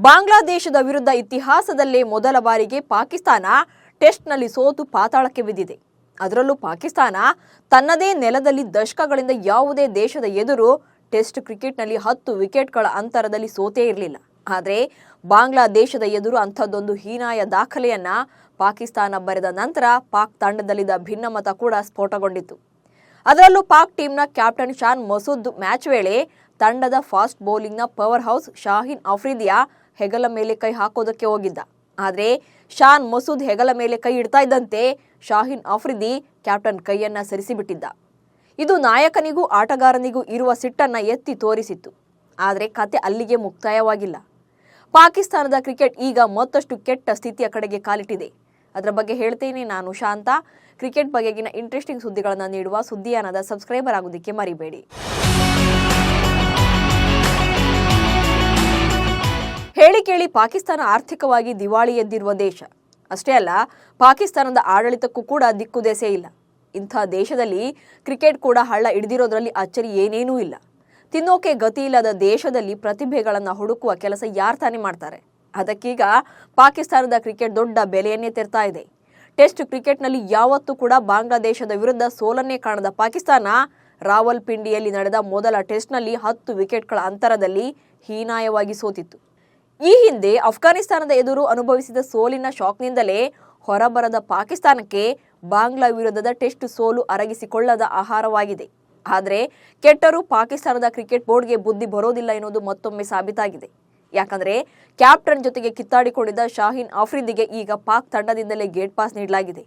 ಬಾಂಗ್ಲಾದೇಶದ ವಿರುದ್ಧ ಇತಿಹಾಸದಲ್ಲೇ ಮೊದಲ ಬಾರಿಗೆ ಪಾಕಿಸ್ತಾನ ಟೆಸ್ಟ್ನಲ್ಲಿ ಸೋತು ಪಾತಾಳಕ್ಕೆ ಬಿದ್ದಿದೆ. ಅದರಲ್ಲೂ ಪಾಕಿಸ್ತಾನ ತನ್ನದೇ ನೆಲದಲ್ಲಿ ದಶಕಗಳಿಂದ ಯಾವುದೇ ದೇಶದ ಎದುರು ಟೆಸ್ಟ್ ಕ್ರಿಕೆಟ್ನಲ್ಲಿ 10 ವಿಕೆಟ್ಗಳ ಅಂತರದಲ್ಲಿ ಸೋತೇ ಇರಲಿಲ್ಲ. ಆದರೆ ಬಾಂಗ್ಲಾದೇಶದ ಎದುರು ಅಂಥದ್ದೊಂದು ಹೀನಾಯ ದಾಖಲೆಯನ್ನ ಪಾಕಿಸ್ತಾನ ಬರೆದ ನಂತರ ಪಾಕ್ ತಂಡದಲ್ಲಿದ್ದ ಭಿನ್ನಮತ ಕೂಡ ಸ್ಫೋಟಗೊಂಡಿತು. ಅದರಲ್ಲೂ ಪಾಕ್ ಟೀಮ್ನ ಕ್ಯಾಪ್ಟನ್ ಶಾನ್ ಮಸೂದ್ ಮ್ಯಾಚ್ ವೇಳೆ ತಂಡದ ಫಾಸ್ಟ್ ಬೌಲಿಂಗ್ನ ಪವರ್ ಹೌಸ್ ಶಾಹೀನ್ ಅಫ್ರಿದಿಯ ಹೆಗಲ ಮೇಲೆ ಕೈ ಹಾಕೋದಕ್ಕೆ ಹೋಗಿದ್ದ. ಆದರೆ ಶಾನ್ ಮಸೂದ್ ಹೆಗಲ ಮೇಲೆ ಕೈ ಇಡ್ತಾ ಇದ್ದಂತೆ ಶಾಹೀನ್ ಅಫ್ರಿದಿ ಕ್ಯಾಪ್ಟನ್ ಕೈಯನ್ನ ಸರಿಸಿಬಿಟ್ಟಿದ್ದ. ಇದು ನಾಯಕನಿಗೂ ಆಟಗಾರನಿಗೂ ಇರುವ ಸಿಟ್ಟನ್ನ ಎತ್ತಿ ತೋರಿಸಿತ್ತು. ಆದರೆ ಕತೆ ಅಲ್ಲಿಗೆ ಮುಕ್ತಾಯವಾಗಿಲ್ಲ. ಪಾಕಿಸ್ತಾನದ ಕ್ರಿಕೆಟ್ ಈಗ ಮತ್ತಷ್ಟು ಕೆಟ್ಟ ಸ್ಥಿತಿಯ ಕಡೆಗೆ ಕಾಲಿಟ್ಟಿದೆ. ಅದರ ಬಗ್ಗೆ ಹೇಳ್ತೇನೆ. ನಾನು ಶಾಂತ. ಕ್ರಿಕೆಟ್ ಬಗೆಗಿನ ಇಂಟ್ರೆಸ್ಟಿಂಗ್ ಸುದ್ದಿಗಳನ್ನು ನೀಡುವ ಸುದ್ದಿಯಾನದ ಸಬ್ಸ್ಕ್ರೈಬರ್ ಆಗೋದಕ್ಕೆ ಮರಿಬೇಡಿ. ಹೇಳಿ ಕೇಳಿ ಪಾಕಿಸ್ತಾನ ಆರ್ಥಿಕವಾಗಿ ದಿವಾಳಿ ಎದ್ದಿರುವ ದೇಶ. ಅಷ್ಟೇ ಅಲ್ಲ, ಪಾಕಿಸ್ತಾನದ ಆಡಳಿತಕ್ಕೂ ಕೂಡ ದಿಕ್ಕುದೆಸೆ ಇಲ್ಲ. ಇಂಥ ದೇಶದಲ್ಲಿ ಕ್ರಿಕೆಟ್ ಕೂಡ ಹಳ್ಳ ಹಿಡಿದಿರೋದ್ರಲ್ಲಿ ಅಚ್ಚರಿ ಏನೇನೂ ಇಲ್ಲ. ತಿನ್ನೋಕೆ ಗತಿ ಇಲ್ಲದ ದೇಶದಲ್ಲಿ ಪ್ರತಿಭೆಗಳನ್ನು ಹುಡುಕುವ ಕೆಲಸ ಯಾರು ತಾನೇ ಮಾಡ್ತಾರೆ? ಅದಕ್ಕೀಗ ಪಾಕಿಸ್ತಾನದ ಕ್ರಿಕೆಟ್ ದೊಡ್ಡ ಬೆಲೆಯನ್ನೇ ತೆರ್ತಾ ಇದೆ. ಟೆಸ್ಟ್ ಕ್ರಿಕೆಟ್ನಲ್ಲಿ ಯಾವತ್ತೂ ಕೂಡ ಬಾಂಗ್ಲಾದೇಶದ ವಿರುದ್ಧ ಸೋಲನ್ನೇ ಕಾಣದ ಪಾಕಿಸ್ತಾನ ರಾವಲ್ಪಿಂಡಿಯಲ್ಲಿ ನಡೆದ ಮೊದಲ ಟೆಸ್ಟ್ನಲ್ಲಿ 10 ವಿಕೆಟ್ಗಳ ಅಂತರದಲ್ಲಿ ಹೀನಾಯವಾಗಿ ಸೋತಿತ್ತು. ಈ ಹಿಂದೆ ಅಫ್ಘಾನಿಸ್ತಾನದ ಎದುರು ಅನುಭವಿಸಿದ ಸೋಲಿನ ಶಾಕ್ನಿಂದಲೇ ಹೊರಬರದ ಪಾಕಿಸ್ತಾನಕ್ಕೆ ಬಾಂಗ್ಲಾ ವಿರುದ್ಧದ ಟೆಸ್ಟ್ ಸೋಲು ಅರಗಿಸಿಕೊಳ್ಳದ ಆಹಾರವಾಗಿದೆ. ಆದರೆ ಕೆಟ್ಟರೂ ಪಾಕಿಸ್ತಾನದ ಕ್ರಿಕೆಟ್ ಬೋರ್ಡ್ಗೆ ಬುದ್ಧಿ ಬರೋದಿಲ್ಲ ಎನ್ನುವುದು ಮತ್ತೊಮ್ಮೆ ಸಾಬೀತಾಗಿದೆ. ಯಾಕಂದ್ರೆ ಕ್ಯಾಪ್ಟನ್ ಜೊತೆಗೆ ಕಿತ್ತಾಡಿಕೊಂಡಿದ್ದ ಶಾಹೀನ್ ಅಫ್ರಿದಿಗೆ ಈಗ ಪಾಕ್ ತಂಡದಿಂದಲೇ ಗೇಟ್ ಪಾಸ್ ನೀಡಲಾಗಿದೆ.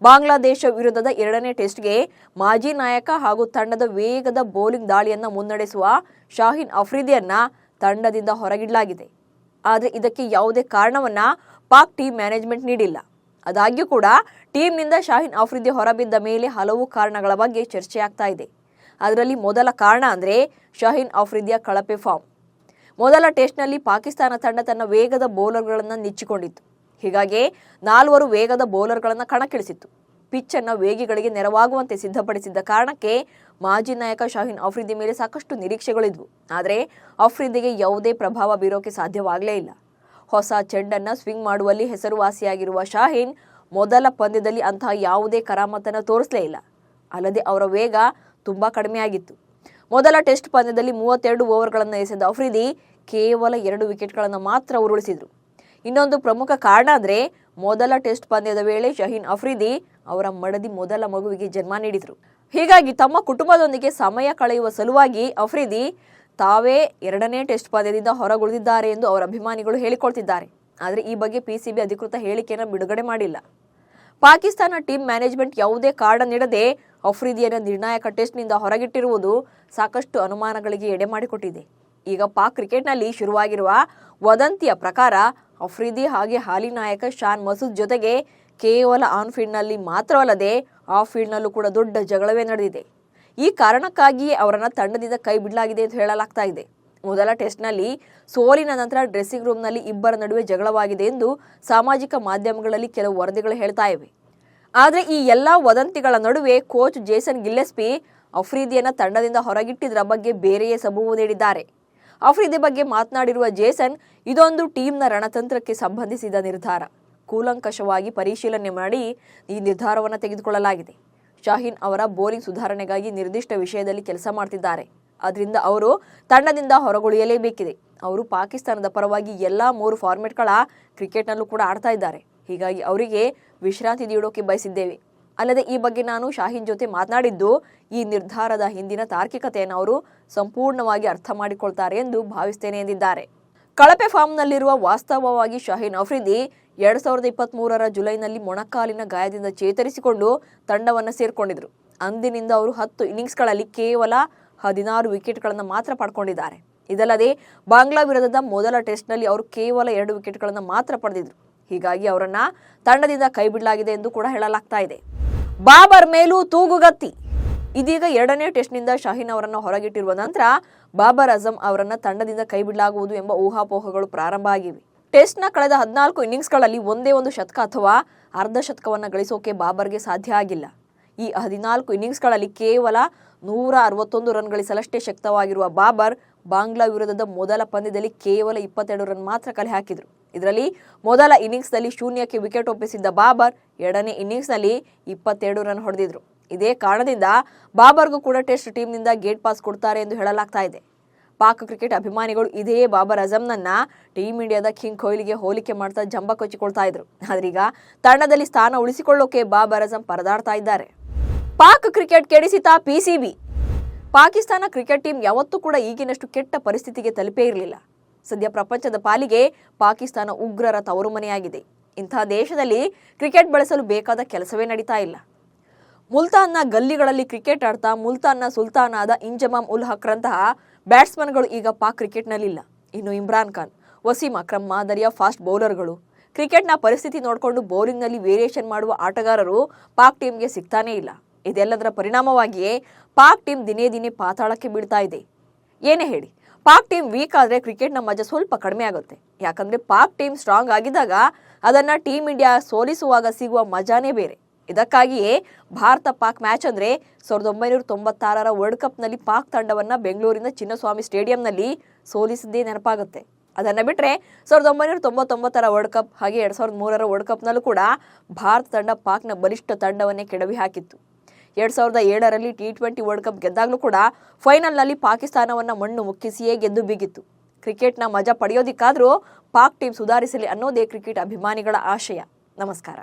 ಬಾಂಗ್ಲಾದೇಶ ವಿರುದ್ಧದ 2ನೇ ಟೆಸ್ಟ್ಗೆ ಮಾಜಿ ನಾಯಕ ಹಾಗೂ ತಂಡದ ವೇಗದ ಬೌಲಿಂಗ್ ದಾಳಿಯನ್ನ ಮುನ್ನಡೆಸುವ ಶಾಹೀನ್ ಅಫ್ರಿದಿಯನ್ನ ತಂಡದಿಂದ ಹೊರಗಿಡಲಾಗಿದೆ. ಆದರೆ ಇದಕ್ಕೆ ಯಾವುದೇ ಕಾರಣವನ್ನ ಪಾಕ್ ಟೀಮ್ ಮ್ಯಾನೇಜ್ಮೆಂಟ್ ನೀಡಿಲ್ಲ. ಆದಾಗ್ಯೂ ಕೂಡ ಟೀಮ್ನಿಂದ ಶಾಹೀನ್ ಅಫ್ರಿದಿ ಹೊರಬಿದ್ದ ಮೇಲೆ ಹಲವು ಕಾರಣಗಳ ಬಗ್ಗೆ ಚರ್ಚೆಯಾಗ್ತಾ ಇದೆ. ಅದರಲ್ಲಿ ಮೊದಲ ಕಾರಣ ಅಂದರೆ ಶಾಹೀನ್ ಅಫ್ರಿದಿಯ ಕಳಪೆ ಫಾರ್ಮ್. ಮೊದಲ ಟೆಸ್ಟ್ನಲ್ಲಿ ಪಾಕಿಸ್ತಾನ ತಂಡ ತನ್ನ ವೇಗದ ಬೌಲರ್ಗಳನ್ನು ನೆಚ್ಚಿಕೊಂಡಿತ್ತು. ಹೀಗಾಗಿ 4 ವೇಗದ ಬೌಲರ್ಗಳನ್ನು ಕಣಕ್ಕಿಳಿಸಿತ್ತು. ಪಿಚ್ಚನ್ನು ವೇಗಿಗಳಿಗೆ ನೆರವಾಗುವಂತೆ ಸಿದ್ಧಪಡಿಸಿದ್ದ ಕಾರಣಕ್ಕೆ ಮಾಜಿ ನಾಯಕ ಶಾಹೀನ್ ಅಫ್ರಿದಿ ಮೇಲೆ ಸಾಕಷ್ಟು ನಿರೀಕ್ಷೆಗಳಿದ್ವು. ಆದರೆ ಅಫ್ರಿದಿಗೆ ಯಾವುದೇ ಪ್ರಭಾವ ಬೀರೋಕೆ ಸಾಧ್ಯವಾಗಲೇ ಇಲ್ಲ. ಹೊಸ ಚೆಂಡನ್ನು ಸ್ವಿಂಗ್ ಮಾಡುವಲ್ಲಿ ಹೆಸರುವಾಸಿಯಾಗಿರುವ ಶಾಹೀನ್ ಮೊದಲ ಪಂದ್ಯದಲ್ಲಿ ಅಂತಹ ಯಾವುದೇ ಕರಾಮತನ್ನು ತೋರಿಸಲೇ ಇಲ್ಲ. ಅಲ್ಲದೆ ಅವರ ವೇಗ ತುಂಬಾ ಕಡಿಮೆಯಾಗಿತ್ತು. ಮೊದಲ ಟೆಸ್ಟ್ ಪಂದ್ಯದಲ್ಲಿ 32 ಓವರ್ಗಳನ್ನು ಎಸೆದ ಅಫ್ರಿದಿ ಕೇವಲ 2 ವಿಕೆಟ್ಗಳನ್ನು ಮಾತ್ರ ಉರುಳಿಸಿದ್ರು. ಇನ್ನೊಂದು ಪ್ರಮುಖ ಕಾರಣ ಅಂದರೆ ಮೊದಲ ಟೆಸ್ಟ್ ಪಂದ್ಯದ ವೇಳೆ ಶಾಹೀನ್ ಅಫ್ರಿದಿ ಅವರ ಮಡದಿ ಮೊದಲ ಮಗುವಿಗೆ ಜನ್ಮ ನೀಡಿದ್ರು. ಹೀಗಾಗಿ ತಮ್ಮ ಕುಟುಂಬದೊಂದಿಗೆ ಸಮಯ ಕಳೆಯುವ ಸಲುವಾಗಿ ಅಫ್ರಿದಿ ತಾವೇ 2ನೇ ಟೆಸ್ಟ್ ಪಂದ್ಯದಿಂದ ಹೊರಗುಳಿದಿದ್ದಾರೆ ಎಂದು ಅವರ ಅಭಿಮಾನಿಗಳು ಹೇಳಿಕೊಳ್ತಿದ್ದಾರೆ. ಆದರೆ ಈ ಬಗ್ಗೆ ಪಿಸಿಬಿ ಅಧಿಕೃತ ಹೇಳಿಕೆಯನ್ನು ಬಿಡುಗಡೆ ಮಾಡಿಲ್ಲ. ಪಾಕಿಸ್ತಾನ ಟೀಮ್ ಮ್ಯಾನೇಜ್ಮೆಂಟ್ ಯಾವುದೇ ಕಾರಣ ನೀಡದೆ ಅಫ್ರಿದಿಯನ್ನು ನಿರ್ಣಾಯಕ ಟೆಸ್ಟ್ನಿಂದ ಹೊರಗಿಟ್ಟಿರುವುದು ಸಾಕಷ್ಟು ಅನುಮಾನಗಳಿಗೆ ಎಡೆ ಮಾಡಿಕೊಟ್ಟಿದೆ. ಈಗ ಪಾಕ್ ಕ್ರಿಕೆಟ್ನಲ್ಲಿ ಶುರುವಾಗಿರುವ ವದಂತಿಯ ಪ್ರಕಾರ ಅಫ್ರಿದಿ ಹಾಗೆ ಹಾಲಿ ನಾಯಕ ಶಾನ್ ಮಸೂದ್ ಜೊತೆಗೆ ಕೇವಲ ಆನ್ ಫೀಲ್ಡ್ನಲ್ಲಿ ಮಾತ್ರವಲ್ಲದೆ ಆಫ್ ಫೀಲ್ಡ್ನಲ್ಲೂ ಕೂಡ ದೊಡ್ಡ ಜಗಳವೇ ನಡೆದಿದೆ. ಈ ಕಾರಣಕ್ಕಾಗಿಯೇ ಅವರನ್ನು ತಂಡದಿಂದ ಕೈ ಬಿಡಲಾಗಿದೆ ಎಂದು ಹೇಳಲಾಗ್ತಾ ಇದೆ. ಮೊದಲ ಟೆಸ್ಟ್ನಲ್ಲಿ ಸೋಲಿನ ನಂತರ ಡ್ರೆಸ್ಸಿಂಗ್ ರೂಮ್ನಲ್ಲಿ ಇಬ್ಬರ ನಡುವೆ ಜಗಳವಾಗಿದೆ ಎಂದು ಸಾಮಾಜಿಕ ಮಾಧ್ಯಮಗಳಲ್ಲಿ ಕೆಲವು ವರದಿಗಳು ಹೇಳ್ತಾ ಇವೆ. ಆದರೆ ಈ ಎಲ್ಲ ವದಂತಿಗಳ ನಡುವೆ ಕೋಚ್ ಜೇಸನ್ ಗಿಲ್ಲೆಸ್ಪಿ ಅಫ್ರಿದಿಯನ್ನು ತಂಡದಿಂದ ಹೊರಗಿಟ್ಟಿದ್ದರ ಬಗ್ಗೆ ಬೇರೆಯೇ ಸಬೂಬು ನೀಡಿದ್ದಾರೆ. ಅಫ್ರಿದಿ ಬಗ್ಗೆ ಮಾತನಾಡಿರುವ ಜೇಸನ್, ಇದೊಂದು ಟೀಮ್ನ ರಣತಂತ್ರಕ್ಕೆ ಸಂಬಂಧಿಸಿದ ನಿರ್ಧಾರ. ಕೂಲಂಕಷವಾಗಿ ಪರಿಶೀಲನೆ ಮಾಡಿ ಈ ನಿರ್ಧಾರವನ್ನು ತೆಗೆದುಕೊಳ್ಳಲಾಗಿದೆ. ಶಾಹೀನ್ ಅವರ ಬೌಲಿಂಗ್ ಸುಧಾರಣೆಗಾಗಿ ನಿರ್ದಿಷ್ಟ ವಿಷಯದಲ್ಲಿ ಕೆಲಸ ಮಾಡ್ತಿದ್ದಾರೆ. ಅದರಿಂದ ಅವರು ತಂಡದಿಂದ ಹೊರಗುಳಿಯಲೇಬೇಕಿದೆ. ಅವರು ಪಾಕಿಸ್ತಾನದ ಪರವಾಗಿ ಎಲ್ಲ 3 ಫಾರ್ಮೆಟ್ಗಳ ಕ್ರಿಕೆಟ್ನಲ್ಲೂ ಕೂಡ ಆಡ್ತಾ ಇದ್ದಾರೆ. ಹೀಗಾಗಿ ಅವರಿಗೆ ವಿಶ್ರಾಂತಿ ನೀಡೋಕೆ ಬಯಸಿದ್ದೇವೆ. ಅಲ್ಲದೆ ಈ ಬಗ್ಗೆ ನಾನು ಶಾಹೀನ್ ಜೊತೆ ಮಾತನಾಡಿದ್ದು ಈ ನಿರ್ಧಾರದ ಹಿಂದಿನ ತಾರ್ಕಿಕತೆಯನ್ನು ಅವರು ಸಂಪೂರ್ಣವಾಗಿ ಅರ್ಥ ಮಾಡಿಕೊಳ್ತಾರೆ ಎಂದು ಭಾವಿಸ್ತೇನೆ ಎಂದಿದ್ದಾರೆ. ಕಳಪೆ ಫಾರ್ಮ್ನಲ್ಲಿರುವ ವಾಸ್ತವವಾಗಿ ಶಾಹೀನ್ ಅಫ್ರಿದಿ 2023ರ ಜುಲೈನಲ್ಲಿ ಮೊಣಕಾಲಿನ ಗಾಯದಿಂದ ಚೇತರಿಸಿಕೊಂಡು ತಂಡವನ್ನು ಸೇರ್ಕೊಂಡಿದ್ರು. ಅಂದಿನಿಂದ ಅವರು 10 ಇನ್ನಿಂಗ್ಸ್ಗಳಲ್ಲಿ ಕೇವಲ 16 ವಿಕೆಟ್ಗಳನ್ನು ಮಾತ್ರ ಪಡ್ಕೊಂಡಿದ್ದಾರೆ. ಇದಲ್ಲದೆ ಬಾಂಗ್ಲಾ ವಿರುದ್ಧದ ಮೊದಲ ಟೆಸ್ಟ್ನಲ್ಲಿ ಅವರು ಕೇವಲ 2 ವಿಕೆಟ್ಗಳನ್ನು ಮಾತ್ರ ಪಡೆದಿದ್ರು. ಹೀಗಾಗಿ ಅವರನ್ನ ತಂಡದಿಂದ ಕೈಬಿಡಲಾಗಿದೆ ಎಂದು ಕೂಡ ಹೇಳಲಾಗ್ತಾ ಇದೆ. ಬಾಬರ್ ಮೇಲೂ ತೂಗುಗತ್ತಿ. ಇದೀಗ 2ನೇ ಟೆಸ್ಟ್ನಿಂದ ಶಾಹೀನ್ ಅವರನ್ನು ಹೊರಗಿಟ್ಟಿರುವ ನಂತರ ಬಾಬರ್ ಅಜಂ ಅವರನ್ನ ತಂಡದಿಂದ ಕೈಬಿಡಲಾಗುವುದು ಎಂಬ ಊಹಾಪೋಹಗಳು ಪ್ರಾರಂಭ ಆಗಿವೆ. ಟೆಸ್ಟ್ನ ಕಳೆದ 14 ಇನ್ನಿಂಗ್ಸ್ಗಳಲ್ಲಿ ಒಂದೇ ಒಂದು ಶತಕ ಅಥವಾ ಅರ್ಧ ಶತಕವನ್ನು ಗಳಿಸೋಕೆ ಬಾಬರ್ಗೆ ಸಾಧ್ಯ ಆಗಿಲ್ಲ. ಈ 14 ಇನ್ನಿಂಗ್ಸ್ಗಳಲ್ಲಿ ಕೇವಲ 161 ರನ್ ಗಳಿಸಲಷ್ಟೇ ಶಕ್ತವಾಗಿರುವ ಬಾಬರ್ ಬಾಂಗ್ಲಾ ವಿರುದ್ಧದ ಮೊದಲ ಪಂದ್ಯದಲ್ಲಿ ಕೇವಲ 22 ರನ್ ಮಾತ್ರ ಕಲೆ ಹಾಕಿದ್ರು. ಇದರಲ್ಲಿ ಮೊದಲ ಇನ್ನಿಂಗ್ಸ್ನಲ್ಲಿ ಶೂನ್ಯಕ್ಕೆ ವಿಕೆಟ್ ಒಪ್ಪಿಸಿದ್ದ ಬಾಬರ್ ಎರಡನೇ ಇನ್ನಿಂಗ್ಸ್ನಲ್ಲಿ 22 ರನ್ ಹೊಡೆದಿದ್ರು. ಇದೇ ಕಾರಣದಿಂದ ಬಾಬರ್ಗೂ ಕೂಡ ಟೆಸ್ಟ್ ಟೀಮ್ನಿಂದ ಗೇಟ್ ಪಾಸ್ ಕೊಡ್ತಾರೆ ಎಂದು ಹೇಳಲಾಗ್ತಾ ಇದೆ. ಪಾಕ್ ಕ್ರಿಕೆಟ್ ಅಭಿಮಾನಿಗಳು ಇದೇ ಬಾಬರ್ ಅಜಂನನ್ನ ಟೀಮ್ ಇಂಡಿಯಾದ ಕಿಂಗ್ ಕೊಹ್ಲಿಗೆ ಹೋಲಿಕೆ ಮಾಡ್ತಾ ಜಂಬ ಕೊಚ್ಚಿಕೊಳ್ತಾ ಇದ್ರು. ಆದ್ರೀಗ ತಂಡದಲ್ಲಿ ಸ್ಥಾನ ಉಳಿಸಿಕೊಳ್ಳೋಕೆ ಬಾಬರ್ ಅಜಂ ಪರದಾಡ್ತಾ ಇದ್ದಾರೆ. ಪಾಕ್ ಕ್ರಿಕೆಟ್ ಕೆಡಿಸಿತಾ ಪಿಸಿಬಿ. ಪಾಕಿಸ್ತಾನ ಕ್ರಿಕೆಟ್ ಟೀಮ್ ಯಾವತ್ತೂ ಕೂಡ ಈಗಿನಷ್ಟು ಕೆಟ್ಟ ಪರಿಸ್ಥಿತಿಗೆ ತಲುಪೇ ಇರಲಿಲ್ಲ. ಸದ್ಯ ಪ್ರಪಂಚದ ಪಾಲಿಗೆ ಪಾಕಿಸ್ತಾನ ಉಗ್ರರ ತವರು ಮನೆಯಾಗಿದೆ. ಇಂತಹ ದೇಶದಲ್ಲಿ ಕ್ರಿಕೆಟ್ ಬೆಳೆಸಲು ಬೇಕಾದ ಕೆಲಸವೇ ನಡೀತಾ ಇಲ್ಲ. ಮುಲ್ತಾನ್ನ ಗಲ್ಲಿಗಳಲ್ಲಿ ಕ್ರಿಕೆಟ್ ಆಡ್ತಾ ಮುಲ್ತಾನ್ನ ಸುಲ್ತಾನ್ ಆದ ಇಂಜಮಾಮ್ ಉಲ್ ಹಕ್ರಂತಹ ಬ್ಯಾಟ್ಸ್ಮನ್ಗಳು ಈಗ ಪಾಕ್ ಕ್ರಿಕೆಟ್ನಲ್ಲಿಲ್ಲ. ಇನ್ನು ಇಮ್ರಾನ್ ಖಾನ್, ವಸೀಂ ಅಕ್ರಮ್ ಮಾದರಿಯ ಫಾಸ್ಟ್ ಬೌಲರ್ಗಳು, ಕ್ರಿಕೆಟ್ನ ಪರಿಸ್ಥಿತಿ ನೋಡಿಕೊಂಡು ಬೌಲಿಂಗ್ನಲ್ಲಿ ವೇರಿಯೇಷನ್ ಮಾಡುವ ಆಟಗಾರರು ಪಾಕ್ ಟೀಮ್ಗೆ ಸಿಗ್ತಾನೇ ಇಲ್ಲ. ಇದೆಲ್ಲದರ ಪರಿಣಾಮವಾಗಿಯೇ ಪಾಕ್ ಟೀಮ್ ದಿನೇ ದಿನೇ ಪಾತಾಳಕ್ಕೆ ಬೀಳ್ತಾ ಇದೆ. ಏನೇ ಹೇಳಿ, ಪಾಕ್ ಟೀಮ್ ವೀಕ್ ಆದರೆ ಕ್ರಿಕೆಟ್ನ ಮಜಾ ಸ್ವಲ್ಪ ಕಡಿಮೆ ಆಗುತ್ತೆ. ಯಾಕಂದ್ರೆ ಪಾಕ್ ಟೀಮ್ ಸ್ಟ್ರಾಂಗ್ ಆಗಿದ್ದಾಗ ಅದನ್ನ ಟೀಮ್ ಇಂಡಿಯಾ ಸೋಲಿಸುವಾಗ ಸಿಗುವ ಮಜಾನೇ ಬೇರೆ. ಇದಕ್ಕಾಗಿಯೇ ಭಾರತ ಪಾಕ್ ಮ್ಯಾಚ್ ಅಂದ್ರೆ 1996ರ ವರ್ಲ್ಡ್ ಕಪ್ನಲ್ಲಿ ಪಾಕ್ ತಂಡವನ್ನ ಬೆಂಗಳೂರಿನ ಚಿನ್ನಸ್ವಾಮಿ ಸ್ಟೇಡಿಯಂನಲ್ಲಿ ಸೋಲಿಸಿದ್ದೇ ನೆನಪಾಗುತ್ತೆ. ಅದನ್ನ ಬಿಟ್ರೆ 1999ರ ವರ್ಲ್ಡ್ ಕಪ್ ಹಾಗೆ 2003ರ ವರ್ಲ್ಡ್ ಕಪ್ನಲ್ಲೂ ಕೂಡ ಭಾರತ ತಂಡ ಪಾಕ್ನ ಬಲಿಷ್ಠ ತಂಡವನ್ನೇ ಕೆಡವಿ ಹಾಕಿತ್ತು. 2007ರಲ್ಲಿ T20 ವರ್ಲ್ಡ್ ಕಪ್ ಗೆದ್ದಾಗಲೂ ಕೂಡ ಫೈನಲ್ನಲ್ಲಿ ಪಾಕಿಸ್ತಾನವನ್ನ ಮಣ್ಣು ಮುಕ್ಕಿಸಿಯೇ ಗೆದ್ದು ಬೀಗಿತ್ತು. ಕ್ರಿಕೆಟ್ನ ಮಜಾ ಪಡೆಯೋದಿಕ್ಕಾದ್ರೂ ಪಾಕ್ ಟೀಮ್ ಸುಧಾರಿಸಲಿ ಅನ್ನೋದೇ ಕ್ರಿಕೆಟ್ ಅಭಿಮಾನಿಗಳ ಆಶಯ. ನಮಸ್ಕಾರ.